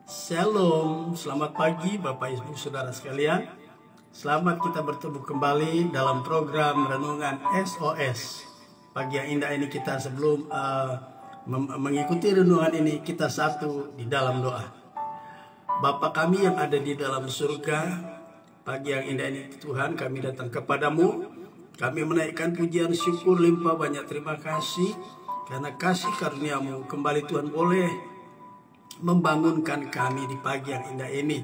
Shalom, selamat pagi Bapak Ibu Saudara sekalian. Selamat kita bertemu kembali dalam program Renungan SOS. Pagi yang indah ini kita sebelum mengikuti renungan ini, kita satu di dalam doa. Bapa kami yang ada di dalam surga, pagi yang indah ini Tuhan, kami datang kepadamu. Kami menaikkan pujian syukur limpah banyak terima kasih karena kasih karunia-Mu. Kembali Tuhan boleh membangunkan kami di pagi yang indah ini.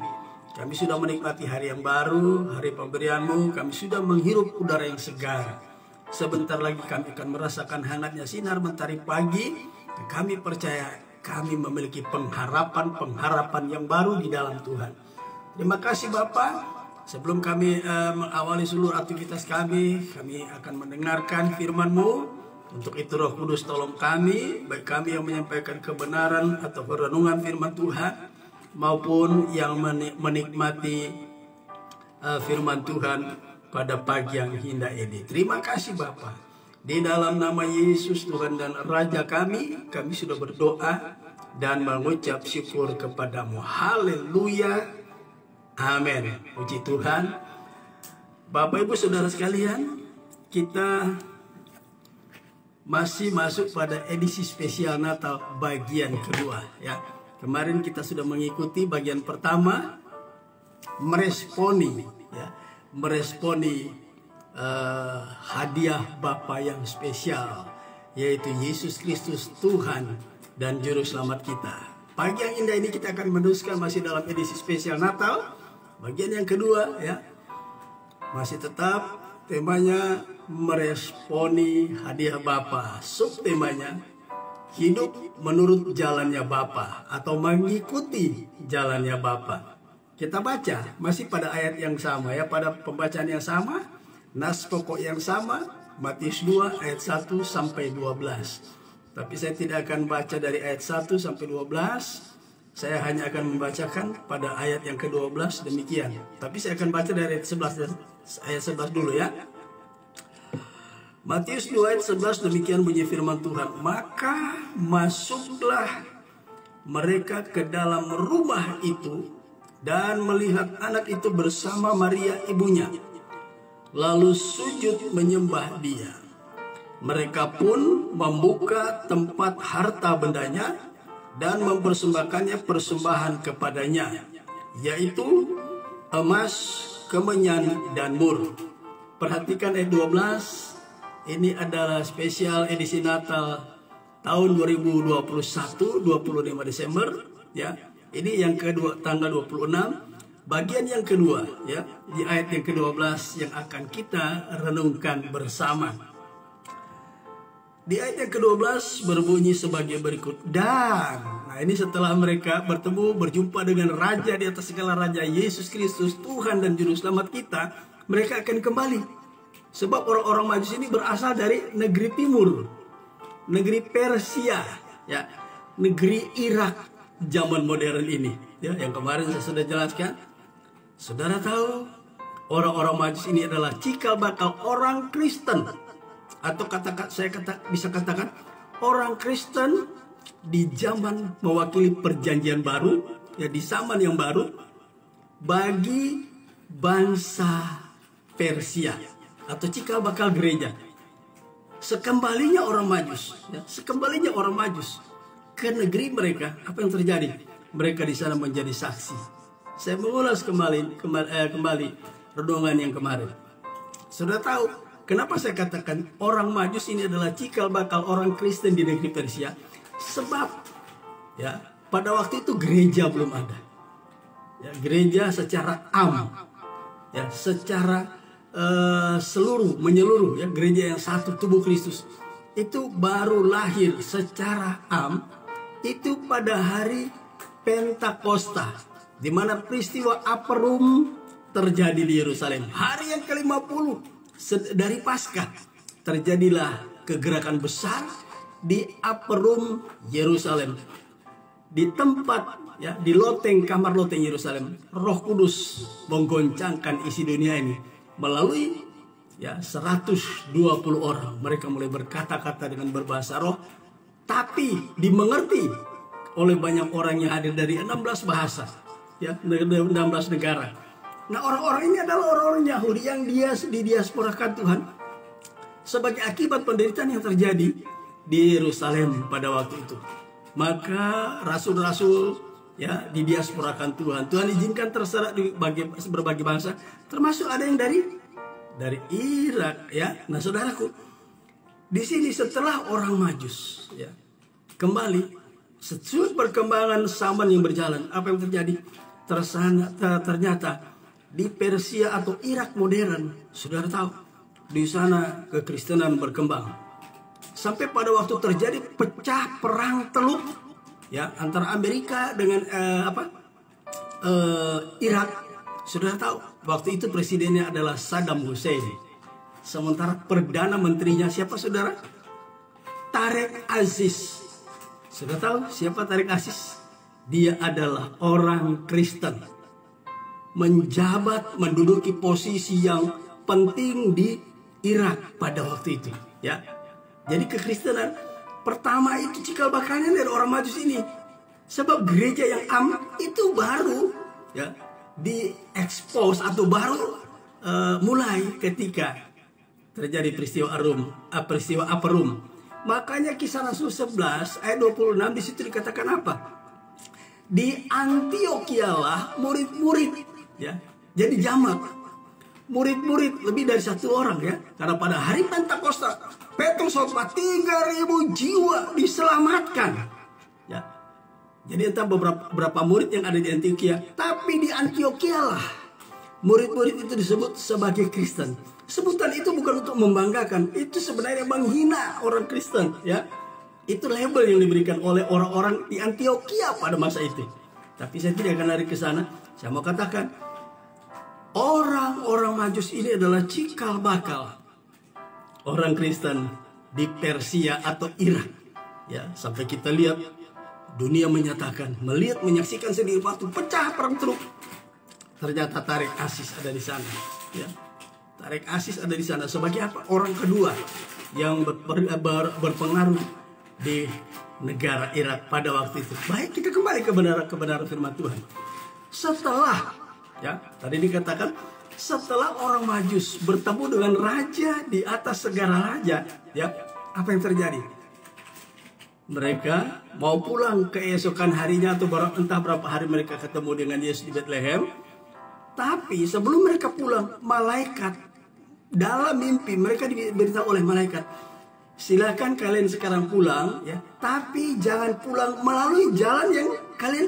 Kami sudah menikmati hari yang baru, hari pemberian-Mu. Kami sudah menghirup udara yang segar. Sebentar lagi kami akan merasakan hangatnya sinar mentari pagi. Dan kami percaya kami memiliki pengharapan yang baru di dalam Tuhan. Terima kasih Bapak. Sebelum kami mengawali seluruh aktivitas kami akan mendengarkan firman-Mu. Untuk itu Roh Kudus tolong kami, baik kami yang menyampaikan kebenaran atau perenungan firman Tuhan, maupun yang menikmati firman Tuhan pada pagi yang indah ini. Terima kasih Bapa. Di dalam nama Yesus Tuhan dan Raja kami sudah berdoa dan mengucap syukur kepadamu. Haleluya. Amin. Puji Tuhan. Bapak Ibu Saudara sekalian, kita masih masuk pada edisi spesial Natal bagian kedua ya. Kemarin kita sudah mengikuti bagian pertama, meresponi hadiah Bapa yang spesial, yaitu Yesus Kristus Tuhan dan Juru Selamat kita. Pagi yang indah ini kita akan meneruskan masih dalam edisi spesial Natal bagian yang kedua ya. Masih tetap temanya meresponi hadiah Bapa. Subtemanya hidup menurut jalannya Bapa atau mengikuti jalannya Bapa. Kita baca masih pada ayat yang sama ya, pada pembacaan yang sama, nas pokok yang sama, Matius 2 ayat 1 sampai 12. Tapi saya tidak akan baca dari ayat 1 sampai 12. Saya hanya akan membacakan pada ayat yang ke-12 demikian. Tapi saya akan baca dari ayat 11 dulu ya. Matius 2 ayat 11 demikian bunyi firman Tuhan. Maka masuklah mereka ke dalam rumah itu dan melihat anak itu bersama Maria ibunya. Lalu sujud menyembah dia. Mereka pun membuka tempat harta bendanya dan mempersembahkannya persembahan kepadanya, yaitu emas, kemenyan, dan mur. Perhatikan ayat 12. Ini adalah spesial edisi Natal tahun 2021, 25 Desember ya. Ini yang kedua, tanggal 26. Bagian yang kedua ya, di ayat yang ke-12 yang akan kita renungkan bersama. Di ayat yang ke-12 berbunyi sebagai berikut. Dan, nah ini setelah mereka bertemu, berjumpa dengan Raja di atas segala Raja, Yesus Kristus, Tuhan dan Juru Selamat kita, mereka akan kembali. Sebab orang-orang Majus ini berasal dari negeri timur, negeri Persia, ya, negeri Irak zaman modern ini. Ya, yang kemarin saya sudah jelaskan. Saudara tahu, orang-orang Majus ini adalah cikal bakal orang Kristen. Atau bisa katakan orang Kristen di zaman mewakili perjanjian baru, ya di zaman yang baru bagi bangsa Persia atau cikal bakal gereja. Sekembalinya orang Majus ke negeri mereka, apa yang terjadi? Mereka di sana menjadi saksi. Saya mengulas kembali renungan yang kemarin. Sudah tahu kenapa saya katakan orang Majus ini adalah cikal bakal orang Kristen di negeri Persia? Sebab ya pada waktu itu gereja belum ada. Ya, gereja secara ya secara menyeluruh ya, gereja yang satu tubuh Kristus itu baru lahir secara itu pada hari Pentakosta, di mana peristiwa Upper Room terjadi di Yerusalem. Hari yang ke-50 dari Paskah terjadilah kegerakan besar di Upper Room Yerusalem. Di tempat ya, di kamar loteng Yerusalem, Roh Kudus menggoncangkan isi dunia ini melalui ya 120 orang. Mereka mulai berkata-kata dengan berbahasa roh, tapi dimengerti oleh banyak orang yang hadir dari 16 bahasa, ya, 16 negara. Nah, orang-orang ini adalah orang-orang Yahudi yang didiasporakan Tuhan sebagai akibat penderitaan yang terjadi di Yerusalem pada waktu itu. Maka rasul-rasul, ya, didiasporakan Tuhan. Tuhan izinkan terserak di berbagai bangsa, termasuk ada yang dari Irak, ya. Nah, saudaraku, di sini setelah orang Majus, ya, kembali sesuai perkembangan zaman yang berjalan, apa yang terjadi? Ternyata di Persia atau Irak modern, saudara tahu, di sana kekristenan berkembang. Sampai pada waktu terjadi pecah perang Teluk, ya, antara Amerika dengan Irak. Saudara tahu, waktu itu presidennya adalah Saddam Hussein. Sementara perdana menterinya siapa, saudara? Tareq Aziz. Saudara tahu siapa Tareq Aziz? Dia adalah orang Kristen, menjabat, menduduki posisi yang penting di Irak pada waktu itu, ya. Jadi kekristenan pertama itu cikal bakalnya dari orang Majus ini. Sebab gereja yang itu baru, ya, diekspos atau baru mulai ketika terjadi peristiwa Upper Room. Makanya Kisah Rasul 11 ayat 26 di situ dikatakan apa? Di Antiokhia lah murid-murid, ya. Jadi jamak. Murid-murid lebih dari 1 orang, ya. Karena pada hari Pentakosta Petrus 3.000 jiwa diselamatkan, ya. Jadi entah beberapa murid yang ada di Antiokhia, tapi di Antiokhia lah murid-murid itu disebut sebagai Kristen. Sebutan itu bukan untuk membanggakan, itu sebenarnya menghina orang Kristen, ya. Itu label yang diberikan oleh orang-orang di Antiokhia pada masa itu. Tapi saya tidak akan lari ke sana. Saya mau katakan, orang-orang Majus ini adalah cikal bakal orang Kristen di Persia atau Irak, ya. Sampai kita lihat dunia menyaksikan sendiri waktu pecah perang Teluk. Ternyata Tareq Aziz ada di sana, ya. Tareq Aziz ada di sana sebagai apa? Orang kedua yang berpengaruh di negara Irak pada waktu itu. Baik, kita kembali kebenaran firman Tuhan. Setelah, ya, tadi dikatakan setelah orang Majus bertemu dengan raja di atas segala raja, ya, apa yang terjadi? Mereka mau pulang keesokan harinya atau entah berapa hari mereka ketemu dengan Yesus di Bethlehem. Tapi sebelum mereka pulang, malaikat dalam mimpi mereka diberitahu oleh malaikat, silakan kalian sekarang pulang, ya, tapi jangan pulang melalui jalan yang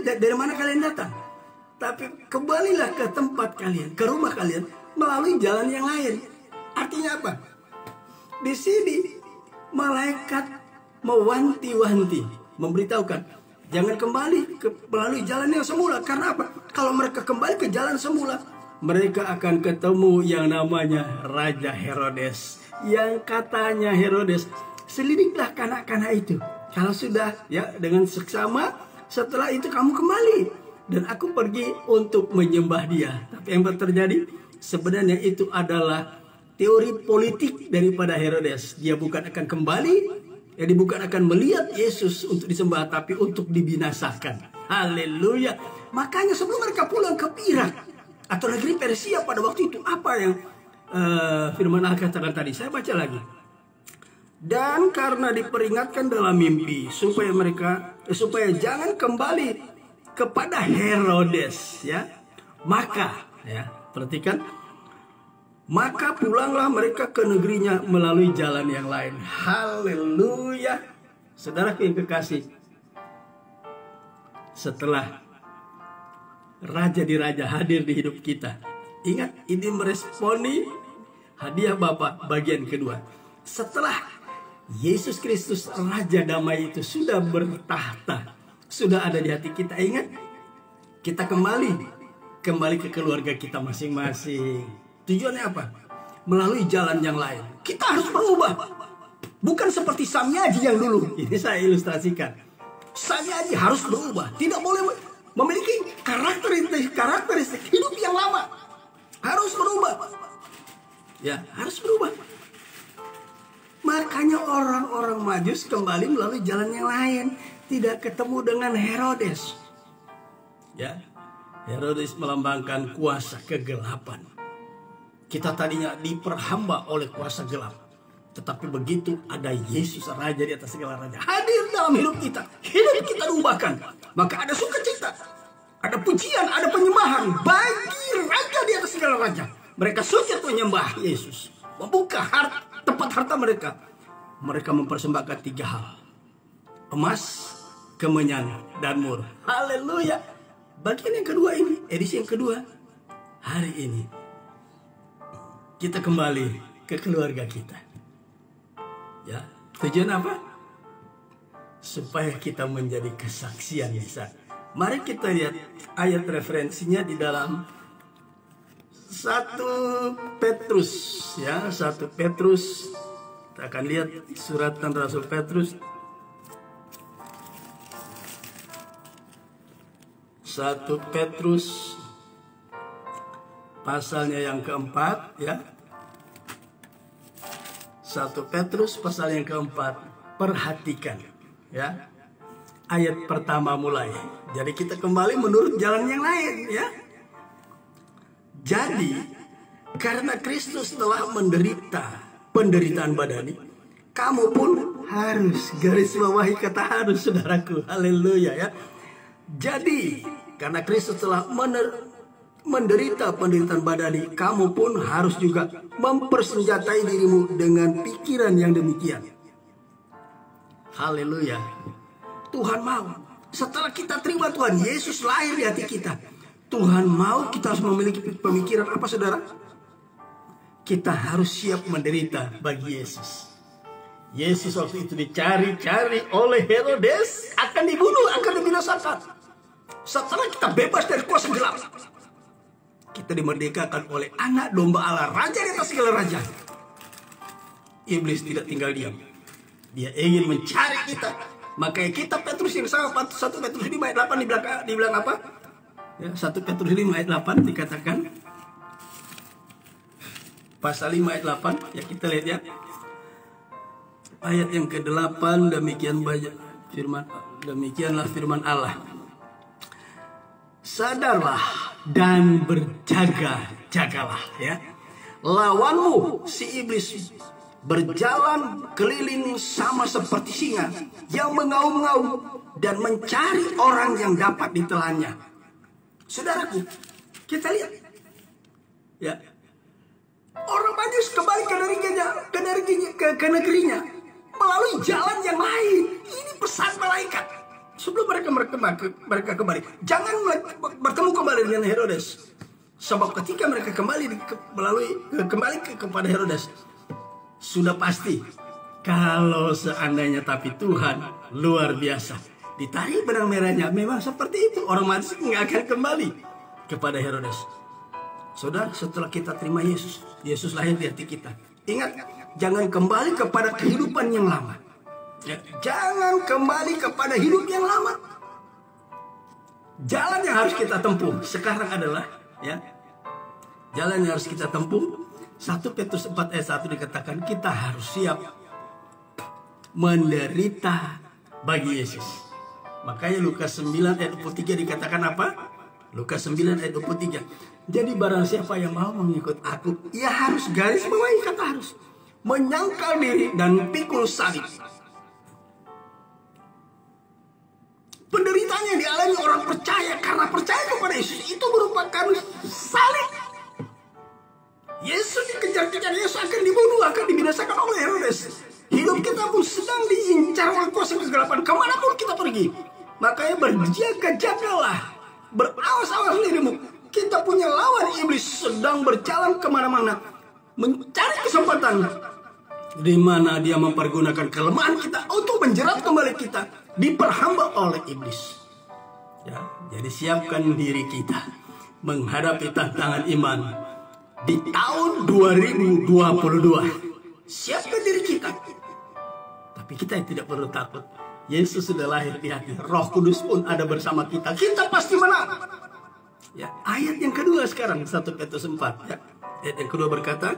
dari mana kalian datang. Tapi kembalilah ke tempat kalian, ke rumah kalian melalui jalan yang lain. Artinya apa? Di sini malaikat mewanti-wanti, memberitahukan, jangan kembali melalui jalan yang semula. Karena apa? Kalau mereka kembali ke jalan semula, mereka akan ketemu yang namanya Raja Herodes. Yang katanya Herodes, selidiklah kanak-kanak itu. Kalau sudah, ya, dengan seksama, setelah itu kamu kembali. Dan aku pergi untuk menyembah dia. Tapi yang terjadi, sebenarnya itu adalah teori politik daripada Herodes. Dia bukan akan kembali, ya, dia bukan akan melihat Yesus untuk disembah, tapi untuk dibinasakan. Haleluya. Makanya sebelum mereka pulang ke Irak atau negeri Persia pada waktu itu, apa yang firman Allah katakan tadi? Saya baca lagi. Dan karena diperingatkan dalam mimpi supaya jangan kembali kepada Herodes, ya, maka, ya, perhatikan, maka pulanglah mereka ke negerinya melalui jalan yang lain. Haleluya. Saudaraku yang kekasih, setelah raja di raja hadir di hidup kita, ingat, ini meresponi hadiah Bapa bagian kedua. Setelah Yesus Kristus Raja Damai itu sudah bertahta, sudah ada di hati kita, ingat, kita kembali ke keluarga kita masing-masing. Tujuannya apa? Melalui jalan yang lain. Kita harus berubah. Bukan seperti Samyaji yang dulu. Ini saya ilustrasikan. Samyaji harus berubah. Tidak boleh memiliki karakteristik hidup yang lama. Harus berubah. Ya, harus berubah. Makanya orang-orang Majus kembali melalui jalan yang lain. tidak ketemu dengan Herodes. Ya, Herodes melambangkan kuasa kegelapan. Kita tadinya diperhamba oleh kuasa gelap, tetapi begitu ada Yesus Raja di atas segala raja hadir dalam hidup kita diubahkan, maka ada sukacita, ada pujian, ada penyembahan bagi Raja di atas segala raja. Mereka sujud menyembah Yesus, membuka tempat harta mereka. Mereka mempersembahkan 3 hal: emas, kemenyan, dan mur. Haleluya. Bagian yang kedua ini, edisi yang kedua, hari ini kita kembali ke keluarga kita. Ya, tujuan apa? Supaya kita menjadi kesaksian di sana. Mari kita lihat ayat referensinya di dalam 1 Petrus, ya, 1 Petrus. Kita akan lihat suratan Rasul Petrus 1 Petrus pasalnya yang keempat, ya. 1 Petrus pasal yang keempat. Perhatikan, ya. Ayat pertama mulai. Jadi kita kembali menurut jalan yang lain, ya. Jadi karena Kristus telah menderita penderitaan badani, kamu pun harus, garis bawahi kata harus, saudaraku. Haleluya, ya. Jadi karena Kristus telah menderita penderitaan badani, kamu pun harus juga mempersenjatai dirimu dengan pikiran yang demikian. Haleluya. Tuhan mau, setelah kita terima Tuhan Yesus lahir di hati kita, Tuhan mau kita harus memiliki pemikiran apa, saudara? Kita harus siap menderita bagi Yesus. Yesus waktu itu dicari-cari oleh Herodes, akan dibunuh, akan dibinasakan. Setelah kita bebas dari kuasa gelap, kita dimerdekakan oleh anak domba Allah, Raja di atas segala raja. Iblis tidak tinggal diam. Dia ingin mencari kita. Makanya kita Petrus yang sama, 1 Petrus 5 ayat 8 dibilang apa? Ya, 1 Petrus 5 ayat 8 dikatakan, pasal 5 ayat 8, ya kita lihat, ya. Ayat yang ke-8, demikianlah firman Allah. Sadarlah dan berjaga-jagalah, ya. Lawanmu si iblis berjalan keliling sama seperti singa yang mengaum-ngaum dan mencari orang yang dapat ditelannya. Saudaraku, kita lihat, ya. Orang Majus kembali ke negerinya melalui jalan yang lain. Ini pesan malaikat. Sebelum mereka kembali, jangan bertemu kembali dengan Herodes. Sebab ketika mereka kembali kepada Herodes, sudah pasti kalau seandainya tapi Tuhan luar biasa ditarik benang merahnya, memang seperti itu. Orang Majus nggak akan kembali kepada Herodes. Saudara, setelah kita terima Yesus, Yesus lahir di hati kita. Ingat, jangan kembali kepada kehidupan yang lama. Ya, jangan kembali kepada hidup yang lama. Jalan yang harus kita tempuh sekarang adalah, ya, jalan yang harus kita tempuh. 1 Petrus 4 ayat 1 dikatakan kita harus siap menderita bagi Yesus. Makanya Lukas 9 ayat 23 dikatakan apa? Lukas 9 ayat 23. Jadi barang siapa yang mau mengikut aku, ia harus, garis bawahi kata harus, menyangkal diri dan pikul salib. Penderitaan yang dialami orang percaya karena percaya kepada Yesus itu merupakan salib. Yesus dikejar-kejar, Yesus akan dibunuh, akan dibinasakan oleh Herodes. Hidup kita pun sedang diincar oleh kuasa kegelapan kemanapun kita pergi. Makanya berjaga-jagalah, berawas-awas dirimu. Kita punya lawan iblis sedang berjalan kemana-mana, mencari kesempatan di mana dia mempergunakan kelemahan kita untuk menjerat kembali kita, diperhamba oleh iblis. Ya, jadi siapkan diri kita menghadapi tantangan iman di tahun 2022. Siapkan diri kita. Tapi kita tidak perlu takut. Yesus sudah lahir di hati. Roh Kudus pun ada bersama kita. Kita pasti menang. Ya, ayat yang kedua sekarang 1 Petrus 4. Ya, ayat yang kedua berkata,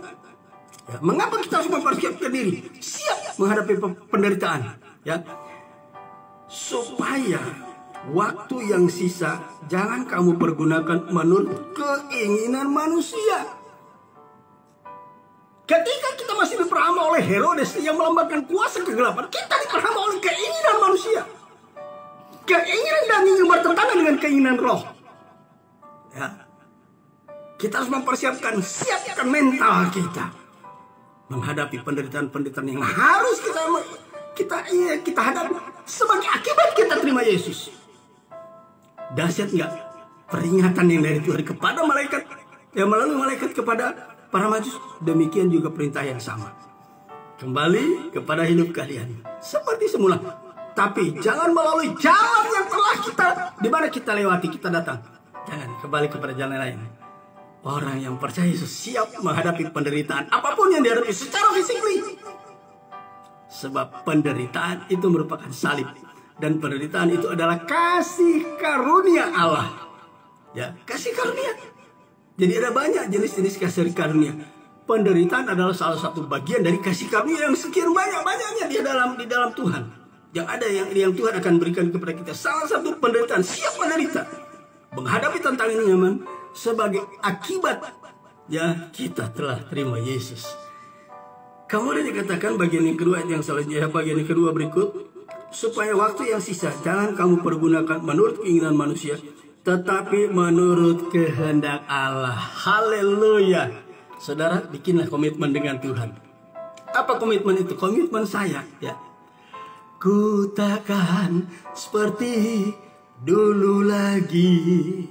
ya, mengapa kita harus mempersiapkan diri? Siap menghadapi penderitaan. Ya. supaya waktu yang sisa jangan kamu pergunakan menurut keinginan manusia. Ketika kita masih diperhamba oleh Herodes yang melambangkan kuasa kegelapan, kita diperhamba oleh keinginan manusia. Keinginan dan ingin bertentangan dengan keinginan roh. Ya. Kita harus siapkan mental kita menghadapi penderitaan-penderitaan yang harus kita hadapi sebagai akibat kita terima Yesus. Dahsyat nggak peringatan yang dari Tuhan kepada malaikat, yang melalui malaikat kepada para majus? Demikian juga perintah yang sama. Kembali kepada hidup kalian seperti semula, tapi jangan melalui jalan yang telah di mana kita lewati, kita datang. Jangan kembali kepada jalan lain. Orang yang percaya Yesus siap menghadapi penderitaan apapun yang dihadapi secara fisik. Sebab penderitaan itu merupakan salib. Dan penderitaan itu adalah kasih karunia Allah. Ya, kasih karunia. Jadi ada banyak jenis-jenis kasih karunia. Penderitaan adalah salah satu bagian dari kasih karunia yang sekian banyak-banyaknya di dalam Tuhan. Yang ada yang Tuhan akan berikan kepada kita. Salah satu penderitaan, siap menderita. Menghadapi tantangan nyaman sebagai akibat ya kita telah terima Yesus. Kemudian dikatakan bagian yang kedua yang selanjutnya, bagian yang kedua berikut, supaya waktu yang sisa jangan kamu pergunakan menurut keinginan manusia, tetapi menurut kehendak Allah. Haleluya. Saudara, bikinlah komitmen dengan Tuhan. Apa komitmen itu? Komitmen saya, ya. Ku takkan seperti dulu lagi.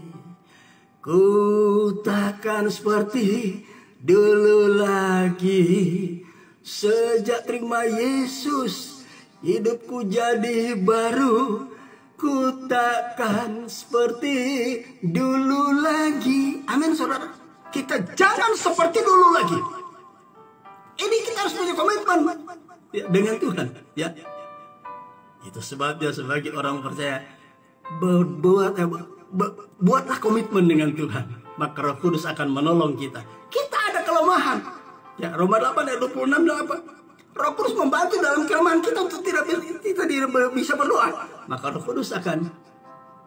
Ku takkan seperti dulu lagi. Sejak terima Yesus, hidupku jadi baru. Ku takkan seperti dulu lagi. Amin, saudara. Kita jangan seperti dulu lagi. Ini kita harus punya komitmen ya, dengan Tuhan. Ya, itu sebabnya sebagai orang percaya buatlah komitmen dengan Tuhan. Maka Roh Kudus akan menolong kita. Kita ada kelemahan. Ya, Roma 8 ayat 26 Roh Kudus membantu dalam kelemahan kita untuk tidak bisa berdoa. Maka Roh Kudus akan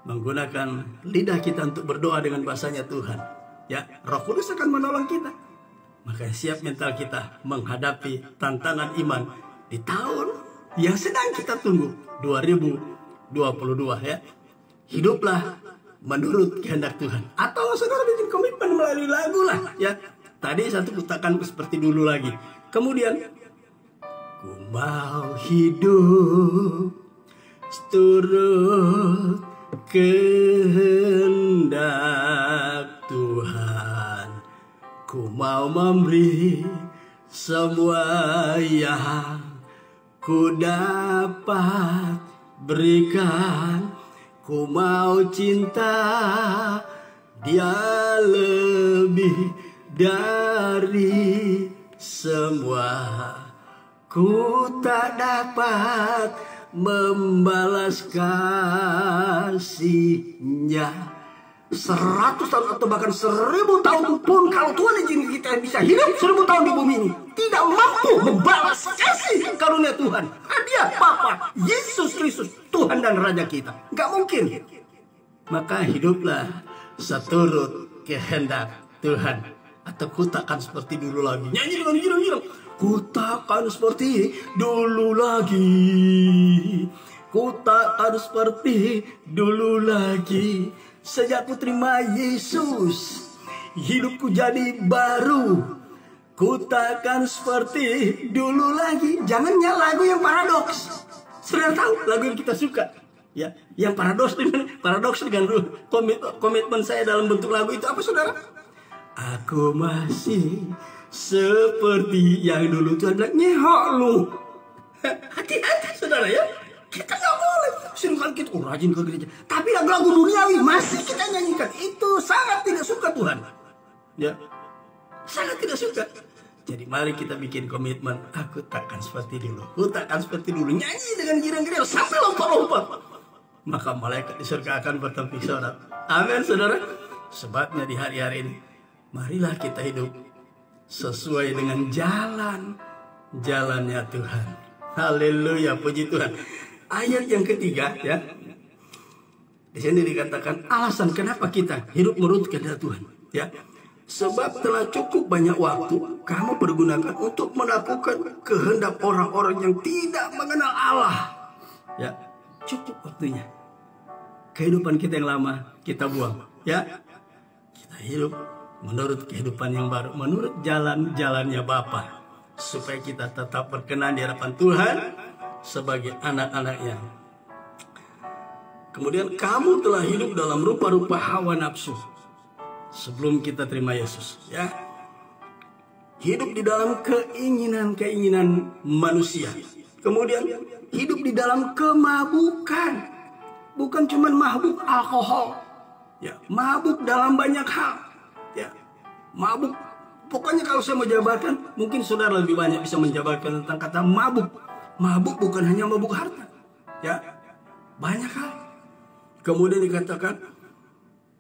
menggunakan lidah kita untuk berdoa dengan bahasanya Tuhan. Ya, Roh Kudus akan menolong kita. Maka siap mental kita menghadapi tantangan iman di tahun yang sedang kita tunggu, 2022 ya. Hiduplah menurut kehendak Tuhan. Atau saudara bikin komitmen melalui lagu lah ya. Tadi satu kutakan seperti dulu lagi. Kemudian ku mau hidup seturut kehendak Tuhan. Ku mau memberi semua yang ku dapat berikan. Ku mau cinta Dia lebih dari semua. Ku tak dapat membalas kasih-Nya 100 tahun atau bahkan 1000 tahun pun, kalau Tuhan izin kita bisa hidup 1000 tahun di bumi ini, tidak mampu membalas kasih karunia Tuhan, hadiah Bapa Yesus Kristus, Tuhan dan Raja kita. Gak mungkin. Maka hiduplah seturut kehendak Tuhan. Atau ku takkan seperti dulu lagi. Nyanyi dengan girang-girang. Ku takkan seperti dulu lagi. Ku takkan seperti dulu lagi. Sejak ku terima Yesus, hidupku jadi baru. Ku takkan seperti dulu lagi. Jangannya lagu yang paradoks. Sudah tahu lagu yang kita suka. Ya, yang paradoks dengan komitmen saya dalam bentuk lagu itu apa, saudara? Aku masih seperti yang dulu. Tuhan bilang, nyehok lu. Hati-hati, saudara ya. Kita gak boleh. Seringkali kita rajin ke gereja, tapi lagu-lagu duniawi masih kita nyanyikan. Itu sangat tidak suka Tuhan. Ya, sangat tidak suka. Jadi mari kita bikin komitmen. Aku takkan seperti dulu. Aku takkan seperti dulu. Nyanyi dengan girang-girang sampai lompat-lompat. Maka malaikat di surga akan bertempik, saudara. Amin, saudara. Sebabnya di hari-hari ini, marilah kita hidup sesuai dengan jalannya Tuhan. Haleluya, puji Tuhan. ayat yang ketiga ya. Di sini dikatakan alasan kenapa kita hidup menurut kehendak Tuhan ya. Sebab telah cukup banyak waktu kamu pergunakan untuk melakukan kehendak orang-orang yang tidak mengenal Allah. Ya, cukup waktunya. Kehidupan kita yang lama kita buang ya. Kita hidup menurut kehidupan yang baru, menurut jalan-jalannya Bapa, supaya kita tetap berkenan di hadapan Tuhan sebagai anak-anaknya. Kemudian kamu telah hidup dalam rupa-rupa hawa nafsu sebelum kita terima Yesus ya. Hidup di dalam keinginan-keinginan manusia. Kemudian hidup di dalam kemabukan. Bukan cuma mabuk alkohol ya, mabuk dalam banyak hal ya. Mabuk, pokoknya kalau saya mau jabarkan, mungkin saudara lebih banyak bisa menjabarkan tentang kata mabuk. Mabuk bukan hanya mabuk harta ya, banyak hal. Kemudian dikatakan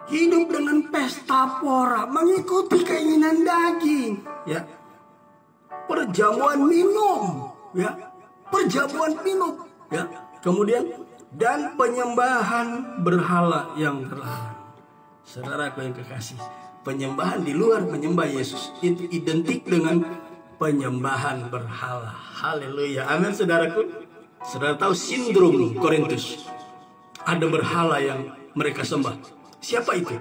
hidup dengan pesta pora, mengikuti keinginan daging ya. Perjamuan minum ya, perjamuan minum ya. Kemudian dan penyembahan berhala yang terlarang. Saudaraku yang kekasih, penyembahan di luar menyembah Yesus itu identik dengan penyembahan berhala. Haleluya, amin saudaraku. Saudara tahu sindrom Korintus, ada berhala yang mereka sembah. Siapa itu?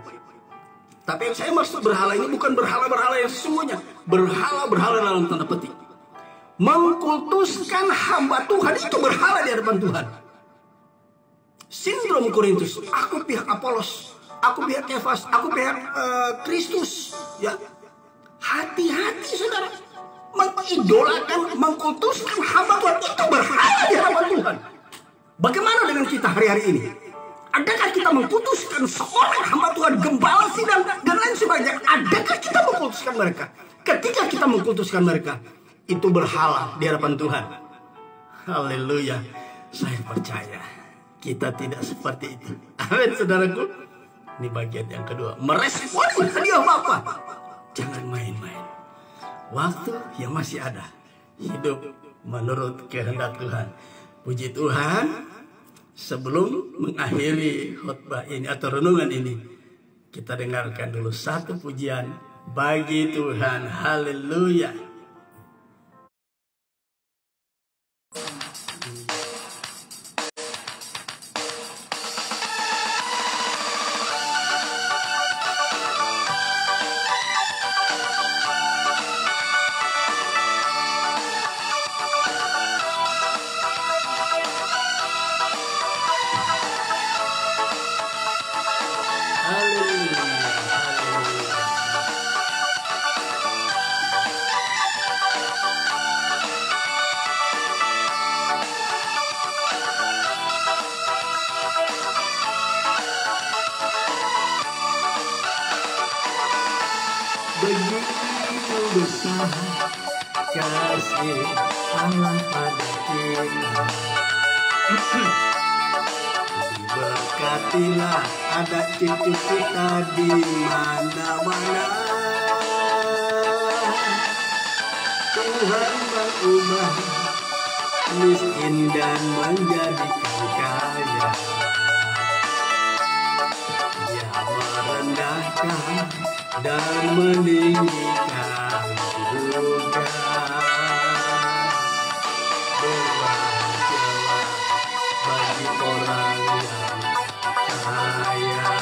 Tapi yang saya maksud berhala ini bukan berhala-berhala yang sesungguhnya. Berhala-berhala dalam tanda petik. Mengkultuskan hamba Tuhan itu berhala di hadapan Tuhan. Sindrom Korintus, aku pihak Apolos, aku pihak Kefas, aku pihak Kristus ya. Hati-hati saudara, mengidolakan, mengkultuskan hamba Tuhan itu berhala di hadapan Tuhan. Bagaimana dengan kita hari-hari ini? Adakah kita mengkultuskan seorang hamba Tuhan, gembala sidang dan lain sebagainya? Adakah kita mengkultuskan mereka? Ketika kita mengkultuskan mereka, itu berhala di hadapan Tuhan. Haleluya. Saya percaya kita tidak seperti itu. Amin saudaraku. Ini bagian yang kedua, meresponi hadiah Bapa. Jangan main-main. Waktu yang masih ada, hidup menurut kehendak Tuhan. Puji Tuhan. Sebelum mengakhiri khotbah ini atau renungan ini, kita dengarkan dulu satu pujian bagi Tuhan. Haleluya. Begitu besar kasih Allah pada kita. Berkatilah ada cucu kita di mana-mana. Tuhan mengubah miskin dan menjadikan kaya. Dia merendahkan dan meninggikan juga. Berbahagialah bagi orang yang kaya.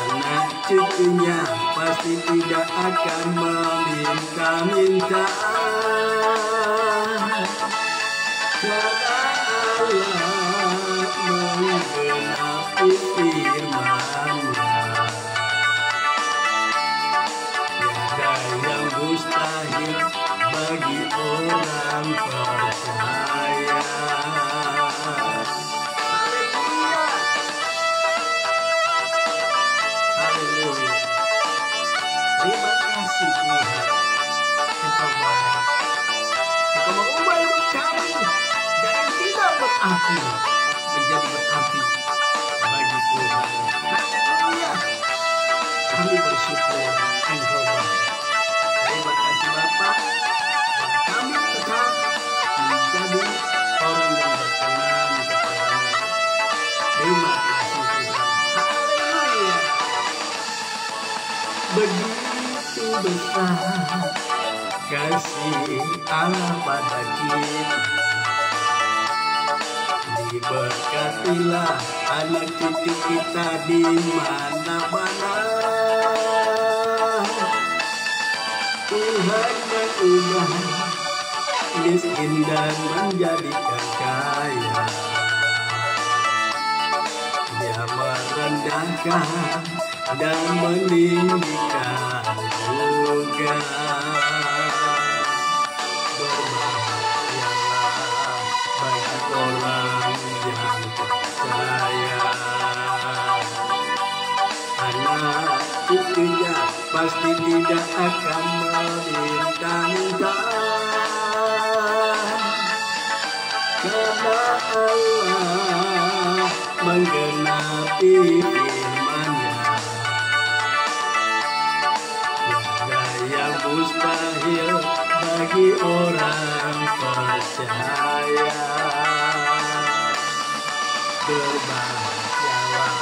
Anak cucunya pasti tidak akan meminta-minta. Karena Allah menggenapi firman-Nya. Yang mustahil bagi orang percaya. Haleluya. Terima kasih Tuhan. Engkau baik. Engkau mengubah hidup kami dari tidak berarti menjadi berarti bagi Tuhan. Haleluya. Kami bersyukur Engkau baik. Terima kasih Bapak. Kami tetap menjadi orang begitu besar kasih Allah pada kita. Diberkatilah anak cucu kita di mana-mana. Tuhan mengubah miskin dan menjadikan kaya. Dia merendahkan dan meninggikan juga. Berbahagialah bagi orang yang percaya. Anak cucunya pasti tidak akan meminta-minta, karena Allah menggenapi firman-Nya. Tiada yang mustahil bagi orang percaya. Berbahagialah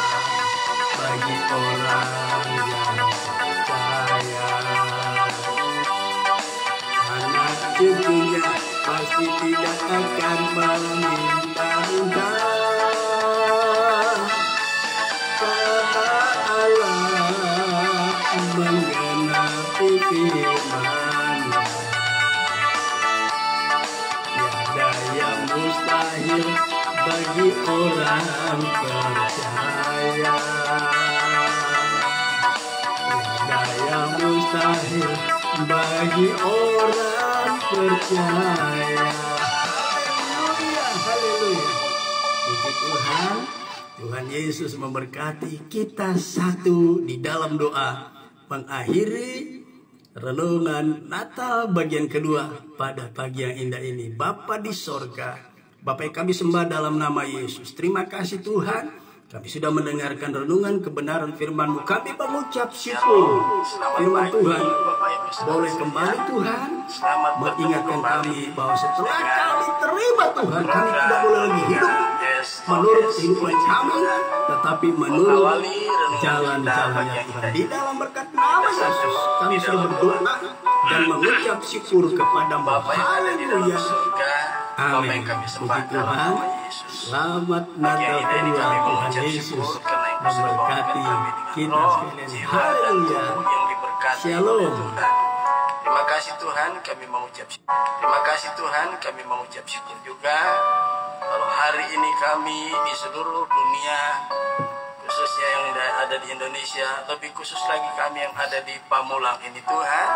bagi orang yang percaya. Anak cucunya pasti tidak akan meminta-minta, karena Allah menggenapi firman-Nya. Tiada yang mustahil bagi orang percaya. Tiada yang mustahil bagi orang percaya. Haleluya, haleluya. Puji Tuhan, Tuhan Yesus memberkati kita satu di dalam doa mengakhiri renungan Natal bagian kedua pada pagi yang indah ini. Bapa di sorga, Bapa yang kami sembah dalam nama Yesus, terima kasih Tuhan. Kami sudah mendengarkan renungan kebenaran firman-Mu. Kami mengucap syukur firman Tuhan boleh kembali Tuhan mengingatkan kami bahwa setelah kami terima Tuhan, kami tidak boleh lagi hidup menurut kehidupan kami, tetapi menurut jalan-jalannya Tuhan. Di dalam berkat nama Yesus kami sudah berdoa dan mengucap syukur kepada-Mu. Haleluya. Amin. Puji Tuhan. Selamat Natal kedua. Tuhan Yesus memberkati kita sekalian. Haleluya. Shalom. Terima kasih Tuhan, kami mengucap syukur. Terima kasih Tuhan, kami mengucap syukur juga. Kalau hari ini kami di seluruh dunia, khususnya yang ada di Indonesia, lebih khusus lagi kami yang ada di Pamulang ini Tuhan,